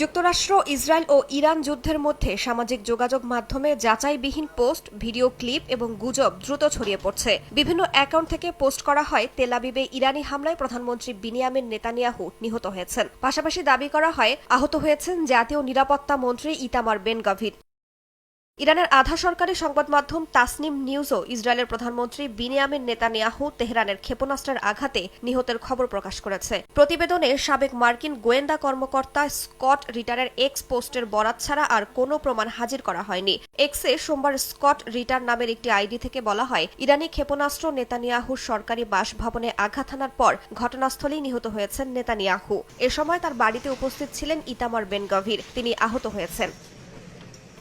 যুক্তরাষ্ট্র, ইসরায়েল ও ইরান যুদ্ধের মধ্যে সামাজিক যোগাযোগ মাধ্যমে যাচাইবিহীন পোস্ট, ভিডিও ক্লিপ এবং গুজব দ্রুত ছড়িয়ে পড়ছে। বিভিন্ন অ্যাকাউন্ট থেকে পোস্ট করা হয় তেল আবিবে ইরানি হামলায় প্রধানমন্ত্রী বিনিয়ামিন নেতানিয়াহু নিহত হয়েছেন। পাশাপাশি দাবি করা হয় আহত হয়েছেন জাতীয় নিরাপত্তা মন্ত্রী ইতামার বেন গাভির। ইরানের আধা সরকারি সংবাদ মাধ্যম তাসনিম নিউজও ইসরায়েলের প্রধানমন্ত্রী বিনিয়ামিন নেতানিয়াহু তেহরানের ক্ষেপণাস্ত্রের আঘাতে নিহতের খবর প্রকাশ করেছে। প্রতিবেদনে সাবেক মার্কিন গোয়েন্দা কর্মকর্তা স্কট রিটারের এক্স পোস্টের বরাত ছাড়া আর কোনো প্রমাণ হাজির করা হয়নি। এক্সে সোমবার স্কট রিটার নামের একটি আইডি থেকে বলা হয়, ইরানি ক্ষেপণাস্ত্র নেতানিয়াহুর সরকারি বাসভবনে আঘাত হানার পর ঘটনাস্থলেই নিহত হয়েছেন নেতানিয়াহু। এ সময় তার বাড়িতে উপস্থিত ছিলেন ইতামার বেন গাভির। তিনি আহত হয়েছেন।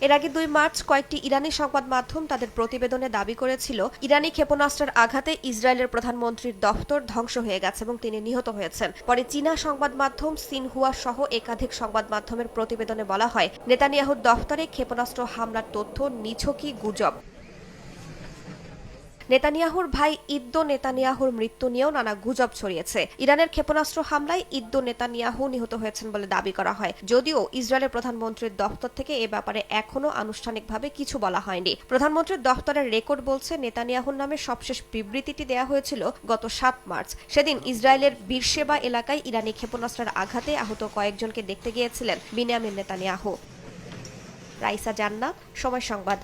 এর আগে 2 মার্চ কয়েকটি ইরানি সংবাদ মাধ্যম তাদের প্রতিবেদনে দাবি করেছিল, ইরানি ক্ষেপণাস্ত্রের আঘাতে ইসরায়েলের প্রধানমন্ত্রীর দফতর ধ্বংস হয়ে গেছে এবং তিনি নিহত হয়েছেন। পরে চীনা সংবাদ মাধ্যম সিনহুয়া সহ একাধিক সংবাদ মাধ্যমের প্রতিবেদনে বলা হয়, নেতানিয়াহুর দফতরে ক্ষেপণাস্ত্র হামলার তথ্য নিছকই গুজব। নেতানিয়াহুর ভাই ইদ্দো নেতানিয়াহুর মৃত্যু নিয়েও নানা গুজব ছড়িয়েছে। ইরানের ক্ষেপণাস্ত্র হামলায় ইদ্দো নেতানিয়াহু নিহত হয়েছেন বলে দাবি করা হয়, যদিও ইসরায়েলের প্রধানমন্ত্রীর দফতর থেকে এ ব্যাপারে এখনও আনুষ্ঠানিকভাবে কিছু বলা হয়নি। প্রধানমন্ত্রীর দফতরের রেকর্ড বলছে, নেতানিয়াহুর নামে সবশেষ বিবৃতিটি দেয়া হয়েছিল গত 7 মার্চ। সেদিন ইসরায়েলের বীরশেবা এলাকায় ইরানি ক্ষেপণাস্ত্রের আঘাতে আহত কয়েকজনকে দেখতে গিয়েছিলেন বিনিয়ামিন নেতানিয়াহু। রাইসা জান্নাত, সময় সংবাদ।